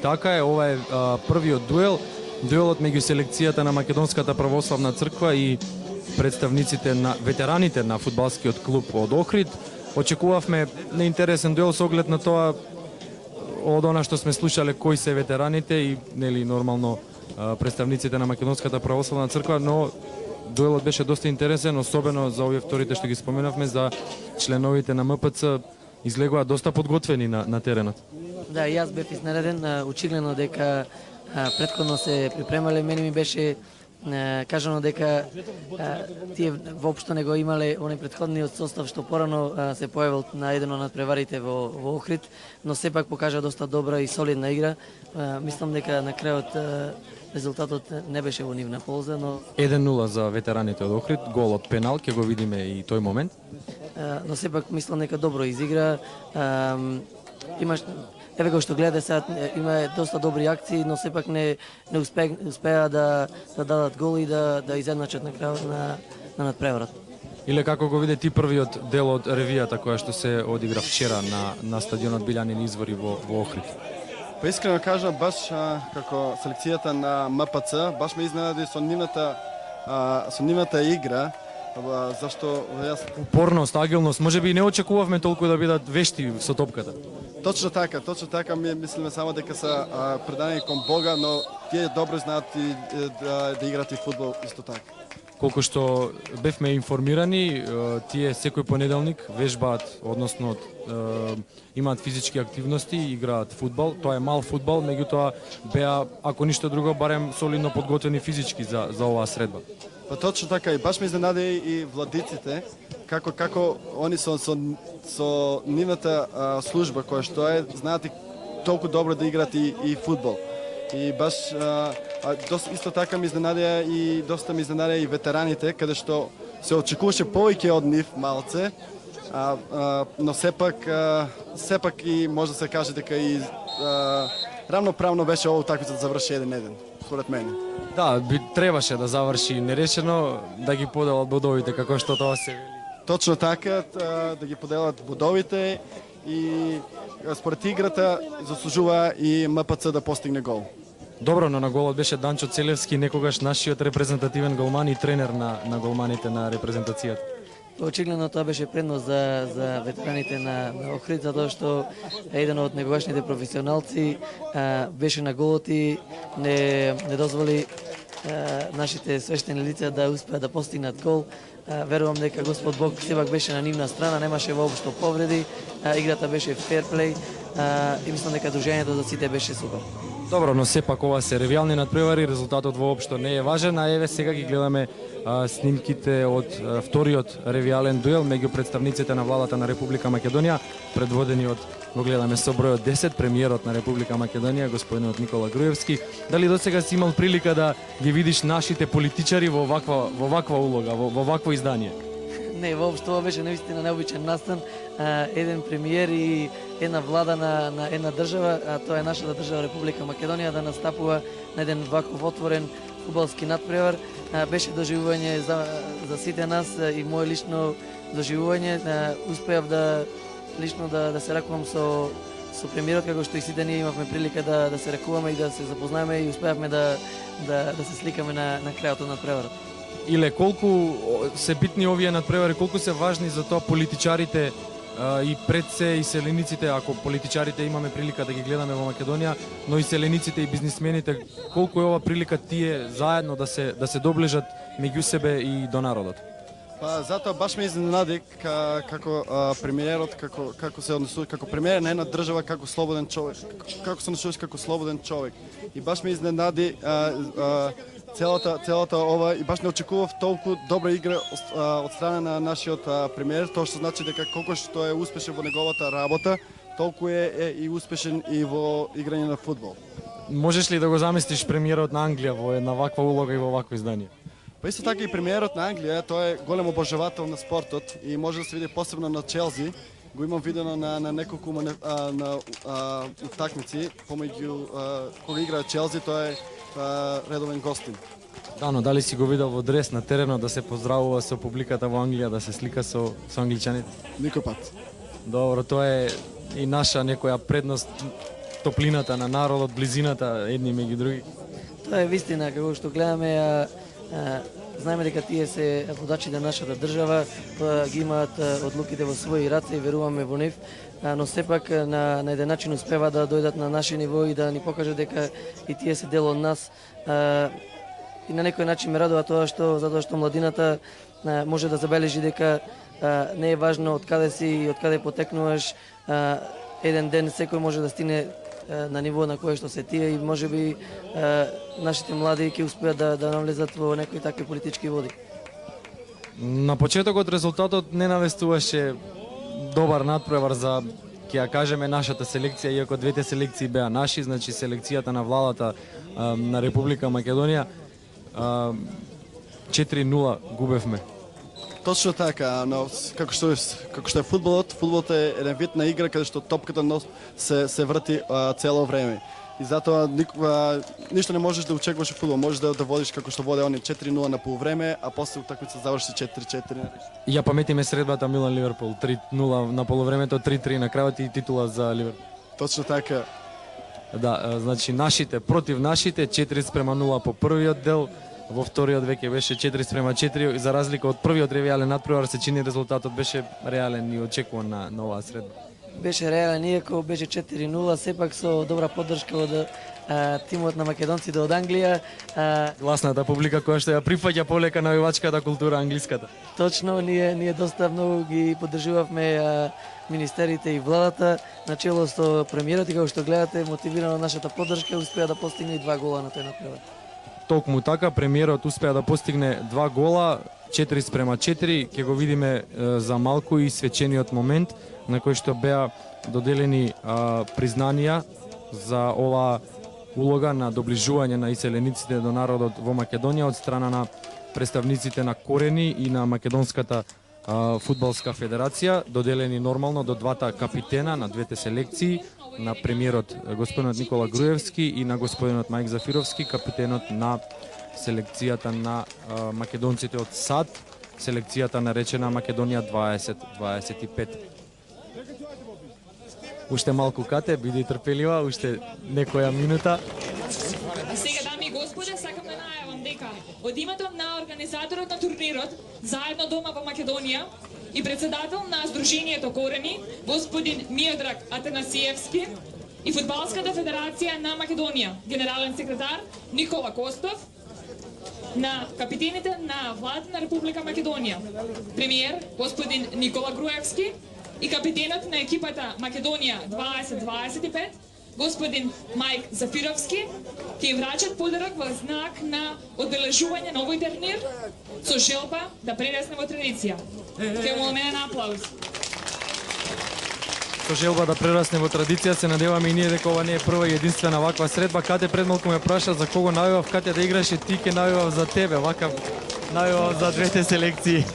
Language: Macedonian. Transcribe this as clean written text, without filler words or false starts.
така е, ова е првиот дуелот меѓу селекцијата на Македонската православна црква и представниците на ветераните на фудбалскиот клуб од Охрид. Очекувавме неинтересен дуел со оглед на тоа од она што сме слушале кои се ветераните и нели нормално представниците на Македонската православна црква, но дуелот беше доста интересен, особено за овие вторите што ги споменавме, за членовите на МПЦ излегува доста подготвени на теренот. Да, и јас бев изненаден, очигледно дека претходно се припремале, мене ми беше кажано дека тие воопшто не го имале оној претходниот состав што порано се појавил на еден од надпреварите во Охрид, но сепак покажа доста добра и солидна игра. Мислам дека на крајот резултатот не беше во нивна полза, но 1-0 за ветераните од Охрид, гол од пенал, ќе го видиме и тој момент. Но сепак мислам дека добро изигра. Имаш еве го што гледа сега, има доста добри акции, но сепак не успеа да дадат гол и да изедначат на крајот на надпреварот. Иле како го виде ти првиот дел од ревијата која што се одигра вчера на стадионот Билјанин извори во Охрид? Па искрено кажам, баш како селекцијата на МПЦ, баш ме изненади со нивната игра, зашто јас упорност, агилност, можеби и не очекувавме толку да бидат вешти со топката. Точно така, ми мислиме само дека се предани кон Бога, но тие добро знаат и да играат и фудбал исто така. Колку што бевме информирани, тие секој понеделник вежбаат, односно имаат физички активности, играат фудбал. Тоа е мал фудбал, меѓутоа беа, ако ништо друго, барем солидно подготвени физички за оваа средба. Па точно така, и баш ме изненади и владиците, како они со нивната служба која што е, знаат и толку добро да играат и фудбал. И баш исто така ми изненадија и доста ми изненадија и ветераните, каде што се очекуваше повеќе од нив малце, но сепак и може да се каже дека и равноправно беше оваа утакмица да заврши 1-1, според мене. Да, требаше да заврши нерешено, да ги поделат бодовите како што тоа се вели. Точно така, да ги поделат бодовите и според играта заслужува и МПЦ да постигне гол. Добро, но на голот беше Данчо Целевски, некогаш нашиот репрезентативен голман и тренер на голманите на репрезентацијата. Очигледно тоа беше предност за ветераните на Охрид, затоа што еден од неговашните професионалци беше на голот и не дозволи нашите свештени лица да успеат да постигнат гол. Верувам дека Господ Бог сепак беше на нивна страна, немаше воопшто повреди, играта беше ферплей и мислам дека дружењето за сите беше супер. Добро, но сепак ова се ревијални надпревари, резултатот воопшто не е важен, а еве сега ги гледаме снимките од вториот ревијален дуел меѓу представниците на владата на Република Македонија, предводени од, го гледаме со бројот 10, премиерот на Република Македонија, господинот Никола Груевски. Дали до сега си имал прилика да ги видиш нашите политичари во ваква улога, во вакво издание? Не, воопшто ова беше наистина необичен настан. Еден премиер и една влада на една држава, а тоа е нашата држава Република Македонија, да настапува на еден ваков отворен фудбалски надпревар. Беше доживување за сите нас и мое лично доживување. Успеав лично да се ракувам со премиерот, како што и сите ние имавме прилика да се ракуваме и да се запознаеме и успеавме да се сликаме на крајот од надпреварот. Иле, колку се битни овие надпревари, колку се важни за тоа политичарите и пред се и селениците, ако политичарите имаме прилика да ги гледаме во Македонија, но и селениците и бизнисмените, колку е ова прилика тие заедно да се доближат меѓу себе и до народот? Па затоа баш ме изненади како премиерот, како се однесува како премиер на една држава, како слободен човек, како се однесуваш како слободен човек. И баш ме изненади целата ова и баш не очекував толку добра игра од страна на нашиот премиер, тоа што значи дека колку што е успешен во неговата работа, толку е и успешен и во играње на фудбал. Можеш ли да го замислиш премиерот на Англија во една ваква улога и во вакво издание? Па исто така и премиерот на Англија, тој е голем обожавател на спортот и може да се види посебно на Челси. Го имам видено на неколку утакмици помеѓу кога играе Челси, тој е редовен гостин. Да, но дали си го видел во дрес на теренот да се поздравува со публиката во Англија, да се слика со англичаните? Никој пат. Добро, тоа е и наша некоја предност. топлината на народот, близината едни меѓу други. Тоа е вистина, како што гледаме, знаеме дека тие се водачите на нашата држава, ги имаат одлуките во своји раце и веруваме во нив, но сепак на еден начин успева да дојдат на наше ниво и да ни покажат дека и тие се дел од нас. И на некој начин ме радува тоа затоа што младината може да забележи дека не е важно од каде си и од каде потекнуваш, еден ден секој може да стигне на ниво на кое што се тие и можеби нашите млади ќе успеат да навлезат во некои такви политички води. На почетокот резултатот не навестуваше добар надпревар за, ќе ја кажеме, нашата селекција, иако двете селекции беа наши, значи селекцијата на владата на Република Македонија, 4-0 губевме. Точно така, но како што е фудбалот е еден вид на игра каде што топката се врти цело време. И затоа ништо не можеш да очекуваш во фудбал, можеш да водиш како што воде они 4-0 на полувреме, а после утакмица заврши 4-4. Ја паметиме средбата Милан Ливерпул, 3-0 на полувремето, 3-3 на крајот и титула за Ливерпул. Точно така. Да, значи нашите против нашите, 4-0 по првиот дел, во вториот веќе беше 4-4, за разлика од првиот реален надпревар, се чини резултатот беше реален и очекуван на оваа средба. Беше реален, иако беше 4-0, сепак со добра поддршка од тимот на македонците од Англија. Гласната публика која што ја прифаќа полека навивачката култура англиската. Точно, ние доста многу ги поддржувавме министерите и владата, начело со премиерот, и како што гледате, мотивирано од нашата поддршка, успеа да постигне и 2 гола на тој надпревар. Токму така, премиерот успеа да постигне 2 гола, 4-4, ќе го видиме за малку и свечениот момент на кој што беа доделени признанија за оваа улога на доближување на иселениците до народот во Македонија од страна на представниците на Корени и на Македонската фудбалска федерација, доделени нормално до двата капитена на двете селекции, на премиерот господинот Никола Груевски и на господинот Мајк Зафировски, капитенот на селекцијата на македонците од САД, селекцијата наречена Македонија 2025. Уште малку кате, биди трпелива, уште некоја минута. А сега, дами и господа, сакам да најавам дека од името на организаторот на турнирот Заедно дома во Македонија и председател на Сдруженијето Корени, господин Миодраг Атанасиевски, и Фудбалската федерација на Македонија, генерален секретар Никола Костов, на капитените на владата на Република Македонија, премиер господин Никола Груевски и капитенот на екипата Македонија 2025, господин Мајк Зафировски, ќе врачат подарок во знак на одбележување на овој турнир со желба да прерасне во традиција. Ќе молиме на аплауз. Со желба да прерасне во традиција, се надеваме и ние дека ова не е прва и единствена ваква средба. Кате пред малку ме праша за кого навивав, Кате да играше, ти ќе навивав за тебе, вака навивав за двете селекции.